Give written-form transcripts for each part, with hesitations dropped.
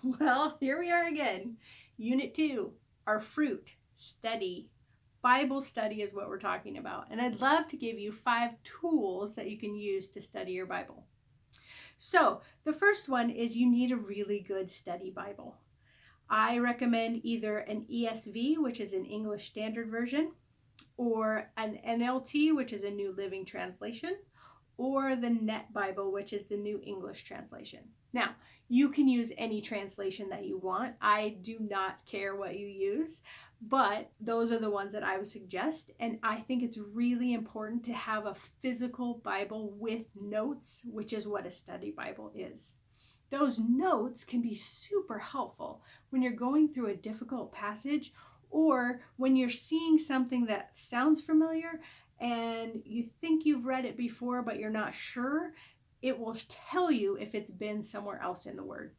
Well, here we are again. Unit 2, our fruit study. Bible study is what we're talking about. And I'd love to give you 5 tools that you can use to study your Bible. So, the first one is you need a really good study Bible. I recommend either an ESV, which is an English Standard Version, or an NLT, which is a New Living Translation, or the Net Bible, which is the New English Translation. Now, you can use any translation that you want. I do not care what you use, but those are the ones that I would suggest. And I think it's really important to have a physical Bible with notes, which is what a study Bible is. Those notes can be super helpful when you're going through a difficult passage or when you're seeing something that sounds familiar and you think you've read it before but you're not sure. It will tell you if it's been somewhere else in the Word.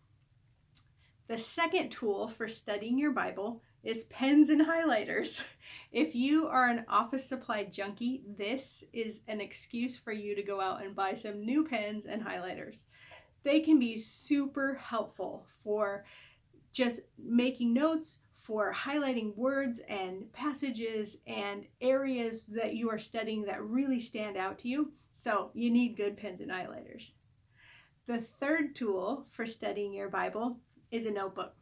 The second tool for studying your Bible is pens and highlighters. If you are an office supply junkie, this is an excuse for you to go out and buy some new pens and highlighters. They can be super helpful for just making notes, for highlighting words and passages and areas that you are studying that really stand out to you. So you need good pens and highlighters. The third tool for studying your Bible is a notebook.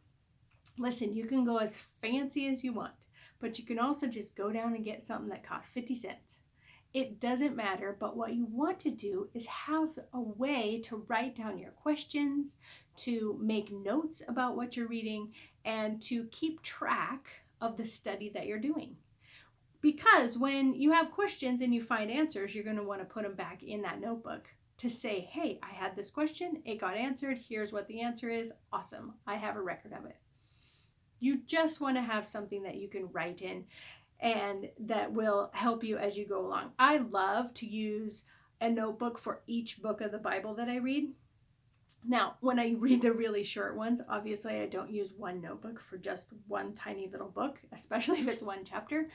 Listen, you can go as fancy as you want, but you can also just go down and get something that costs 50 cents. It doesn't matter, but what you want to do is have a way to write down your questions, to make notes about what you're reading, and to keep track of the study that you're doing. Because when you have questions and you find answers, you're going to want to put them back in that notebook to say, hey, I had this question, it got answered, here's what the answer is, awesome, I have a record of it. You just want to have something that you can write in and that will help you as you go along. I love to use a notebook for each book of the Bible that I read. Now, when I read the really short ones, obviously I don't use one notebook for just one tiny little book, especially if it's one chapter.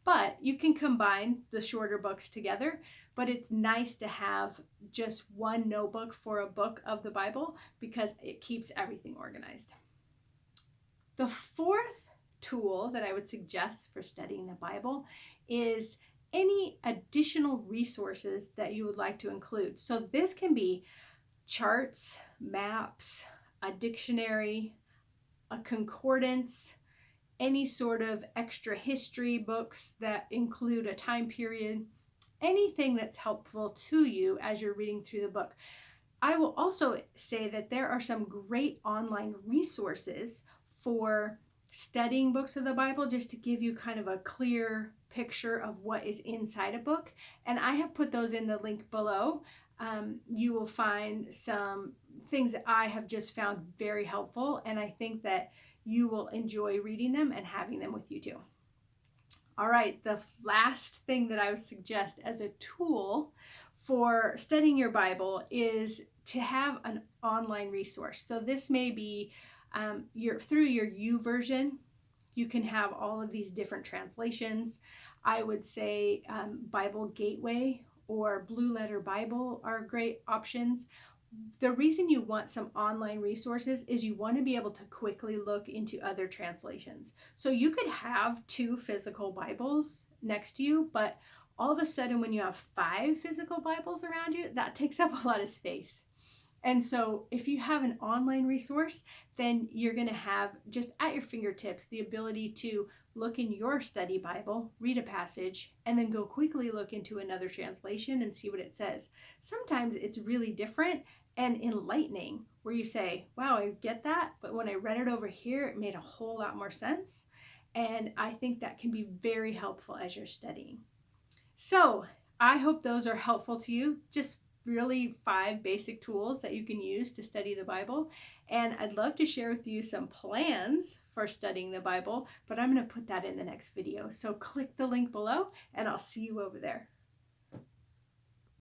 But you can combine the shorter books together. But it's nice to have just one notebook for a book of the Bible because it keeps everything organized. The fourth tool that I would suggest for studying the Bible is any additional resources that you would like to include. So this can be charts, maps, a dictionary, a concordance, any sort of extra history books that include a time period, anything that's helpful to you as you're reading through the book. I will also say that there are some great online resources for studying books of the Bible, just to give you kind of a clear picture of what is inside a book. And I have put those in the link below. You will find some things that I have just found very helpful, and I think that you will enjoy reading them and having them with you too. All right, the last thing that I would suggest as a tool for studying your Bible is to have an online resource. So this may be through your YouVersion. You can have all of these different translations. I would say Bible Gateway or Blue Letter Bible are great options. The reason you want some online resources is you want to be able to quickly look into other translations. So you could have 2 physical Bibles next to you, but all of a sudden when you have 5 physical Bibles around you, that takes up a lot of space. And so if you have an online resource, then you're going to have just at your fingertips the ability to look in your study Bible, read a passage, and then go quickly look into another translation and see what it says. Sometimes it's really different and enlightening where you say, wow, I get that, but when I read it over here, it made a whole lot more sense. And I think that can be very helpful as you're studying. So I hope those are helpful to you. Just really 5 basic tools that you can use to study the Bible. And I'd love to share with you some plans for studying the Bible, but I'm going to put that in the next video. So click the link below and I'll see you over there.